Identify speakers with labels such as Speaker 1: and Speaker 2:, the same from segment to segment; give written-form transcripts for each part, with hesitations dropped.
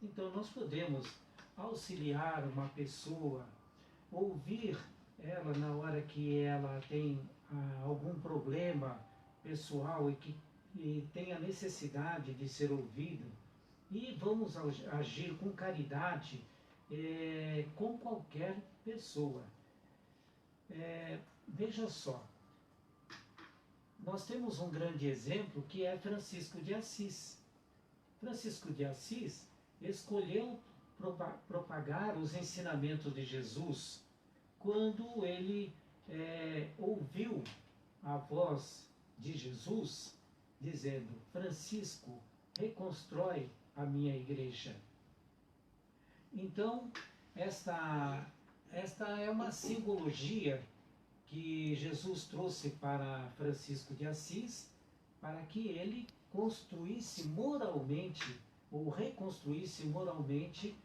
Speaker 1: Então nós podemos auxiliar uma pessoa, ouvir ela na hora que ela tem algum problema pessoal e que tem a necessidade de ser ouvido, e vamos agir com caridade com qualquer pessoa. Veja só, nós temos um grande exemplo que é Francisco de Assis. Francisco de Assis escolheu propagar os ensinamentos de Jesus quando ele ouviu a voz de Jesus dizendo: Francisco, reconstrói a minha igreja. Então, esta é uma simbologia que Jesus trouxe para Francisco de Assis, para que ele construísse moralmente, ou reconstruísse moralmente,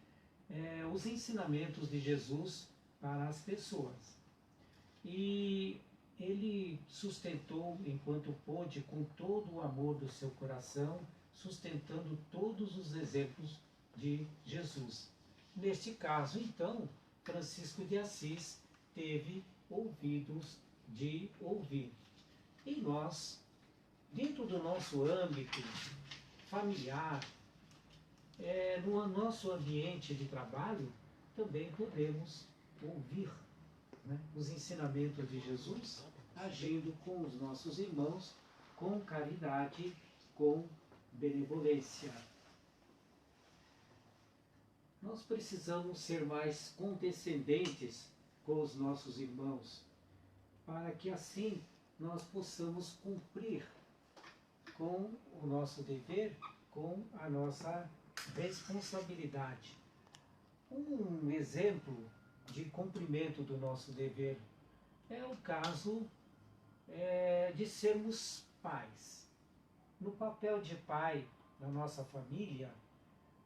Speaker 1: os ensinamentos de Jesus para as pessoas. E ele sustentou, enquanto pôde, com todo o amor do seu coração, sustentando todos os exemplos de Jesus. Neste caso, então, Francisco de Assis teve ouvidos de ouvir. E nós, dentro do nosso âmbito familiar, no nosso ambiente de trabalho, também podemos ouvir, né, os ensinamentos de Jesus, agindo com os nossos irmãos com caridade, com benevolência. Nós precisamos ser mais condescendentes com os nossos irmãos, para que assim nós possamos cumprir com o nosso dever, com a nossa responsabilidade. Um exemplo de cumprimento do nosso dever é o caso de sermos pais. No papel de pai da nossa família,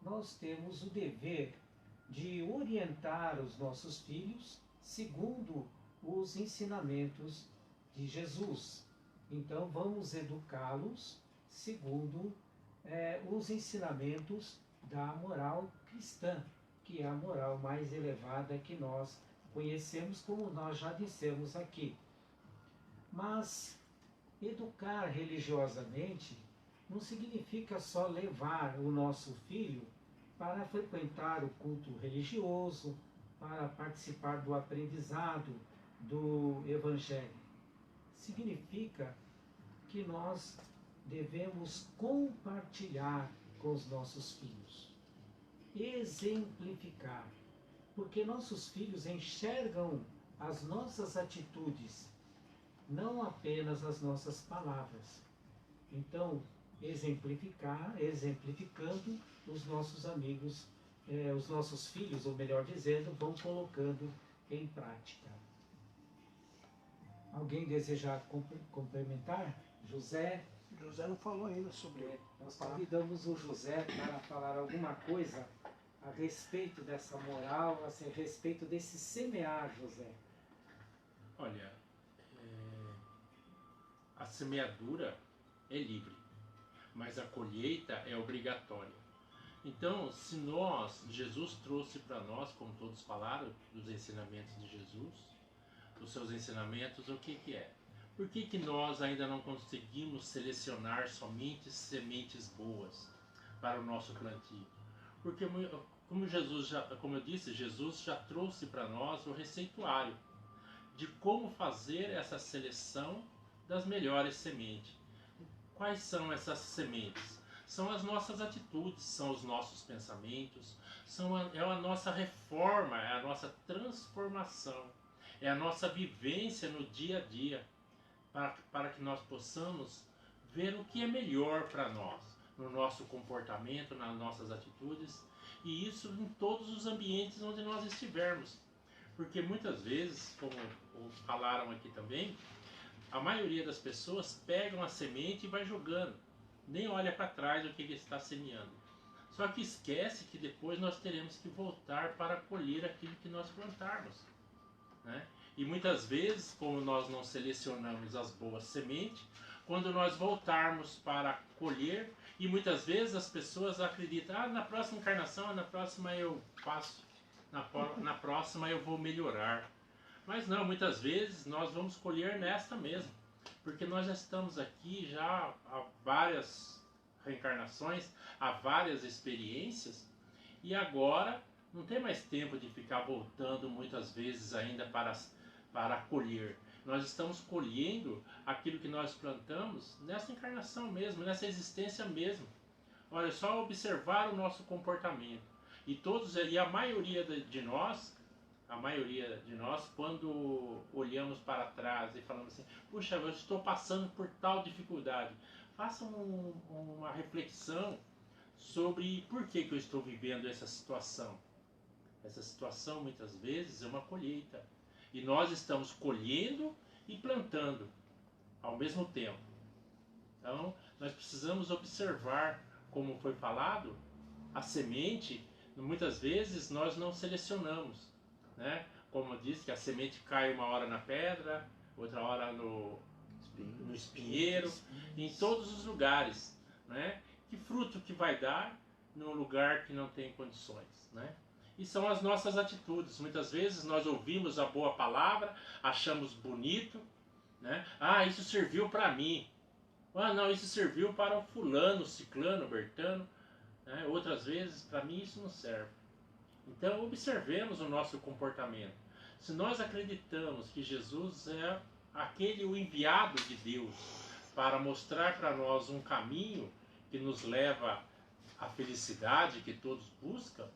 Speaker 1: nós temos o dever de orientar os nossos filhos segundo os ensinamentos de Jesus. Então vamos educá-los segundo os ensinamentos da moral cristã, que é a moral mais elevada que nós conhecemos, como nós já dissemos aqui. Mas educar religiosamente não significa só levar o nosso filho para frequentar o culto religioso, para participar do aprendizado do Evangelho. Significa que nós devemos compartilhar com os nossos filhos, exemplificar, porque nossos filhos enxergam as nossas atitudes, não apenas as nossas palavras. Então, exemplificando, os nossos amigos, os nossos filhos, ou melhor dizendo, vão colocando em prática. Alguém deseja complementar? José?
Speaker 2: José não falou ainda sobre...
Speaker 1: Nós convidamos o José para falar alguma coisa a respeito dessa moral, a respeito desse semear, José.
Speaker 3: Olha, a semeadura é livre, mas a colheita é obrigatória. Então, se Jesus trouxe para nós, como todos falaram, dos ensinamentos de Jesus, dos seus ensinamentos, o que é? Por que nós ainda não conseguimos selecionar somente sementes boas para o nosso plantio? Porque, como eu disse, Jesus já trouxe para nós o receituário de como fazer essa seleção das melhores sementes. Quais são essas sementes? São as nossas atitudes, são os nossos pensamentos, é a nossa reforma, é a nossa transformação, é a nossa vivência no dia a dia, para que nós possamos ver o que é melhor para nós, no nosso comportamento, nas nossas atitudes, e isso em todos os ambientes onde nós estivermos. Porque muitas vezes, como falaram aqui também, a maioria das pessoas pegam a semente e vai jogando, nem olha para trás o que ele está semeando. Só que esquece que depois nós teremos que voltar para colher aquilo que nós plantarmos, né? E muitas vezes, como nós não selecionamos as boas sementes, quando nós voltarmos para colher. E muitas vezes as pessoas acreditam, na próxima encarnação, na próxima eu faço, na próxima eu vou melhorar. Mas não, muitas vezes nós vamos colher nesta mesmo, porque nós já estamos aqui já há várias reencarnações, há várias experiências, e agora não tem mais tempo de ficar voltando muitas vezes ainda para colher. Nós estamos colhendo aquilo que nós plantamos nessa encarnação mesmo, nessa existência mesmo. Olha, é só observar o nosso comportamento. E a maioria de nós, quando olhamos para trás e falamos assim, puxa, eu estou passando por tal dificuldade, façam uma reflexão sobre por que eu estou vivendo essa situação. Essa situação muitas vezes é uma colheita. E nós estamos colhendo e plantando ao mesmo tempo. Então, nós precisamos observar, como foi falado, a semente, muitas vezes nós não selecionamos, né? Como diz que a semente cai uma hora na pedra, outra hora no espinheiro, em todos os lugares, né? Que fruto que vai dar num lugar que não tem condições, né? E são as nossas atitudes. Muitas vezes nós ouvimos a boa palavra, achamos bonito, né? Isso serviu para mim. Não, isso serviu para o fulano, ciclano, bertano, né? Outras vezes, para mim isso não serve. Então, observemos o nosso comportamento. Se nós acreditamos que Jesus é o enviado de Deus para mostrar para nós um caminho que nos leva à felicidade que todos buscam,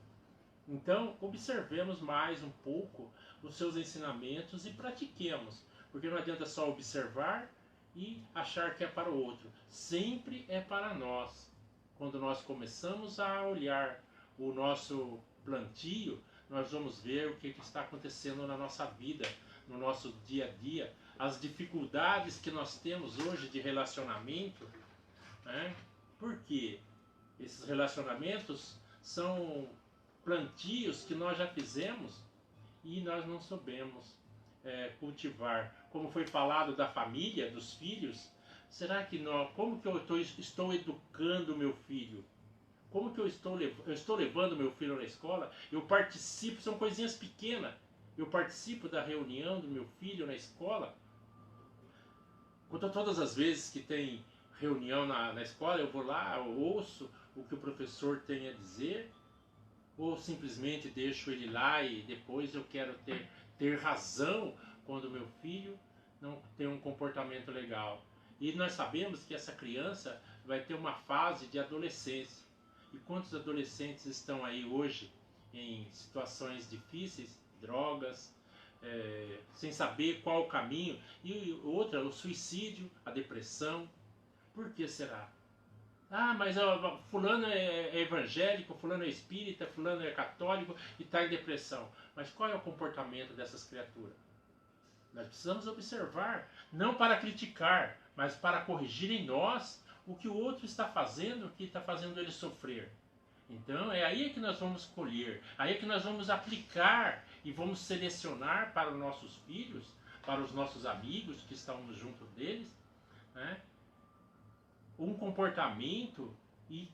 Speaker 3: então observemos mais um pouco os seus ensinamentos e pratiquemos, porque não adianta só observar e achar que é para o outro, sempre é para nós. Quando nós começamos a olhar o nosso plantio, nós vamos ver o que está acontecendo na nossa vida, no nosso dia a dia, as dificuldades que nós temos hoje de relacionamento, né? Porque esses relacionamentos são plantios que nós já fizemos e nós não soubemos cultivar. Como foi falado da família, dos filhos, será que como que eu estou educando o meu filho? Como que eu estou levando meu filho na escola? Eu participo, são coisinhas pequenas. Eu participo da reunião do meu filho na escola. Todas as vezes que tem reunião na escola, eu vou lá, eu ouço o que o professor tem a dizer, ou simplesmente deixo ele lá e depois eu quero ter razão quando meu filho não tem um comportamento legal. E nós sabemos que essa criança vai ter uma fase de adolescência. E quantos adolescentes estão aí hoje em situações difíceis, drogas, sem saber qual o caminho, e outra, o suicídio, a depressão. Por que será? Mas fulano é evangélico, fulano é espírita, fulano é católico e está em depressão. Mas qual é o comportamento dessas criaturas? Nós precisamos observar, não para criticar, mas para corrigir em nós o que o outro está fazendo, o que está fazendo ele sofrer. Então é aí que nós vamos colher, aí é que nós vamos aplicar e vamos selecionar para os nossos filhos, para os nossos amigos que estamos junto deles, né, um comportamento e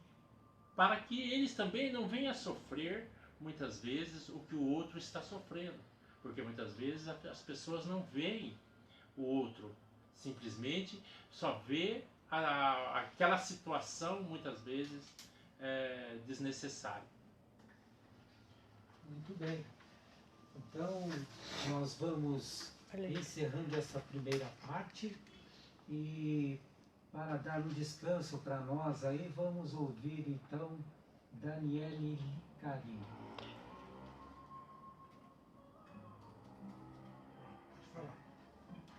Speaker 3: para que eles também não venham a sofrer muitas vezes o que o outro está sofrendo, porque muitas vezes as pessoas não veem o outro, simplesmente só vê aquela situação muitas vezes desnecessária.
Speaker 1: Muito bem. Então, nós vamos encerrando essa primeira parte e para dar um descanso para nós aí, vamos ouvir então Daniele Carim.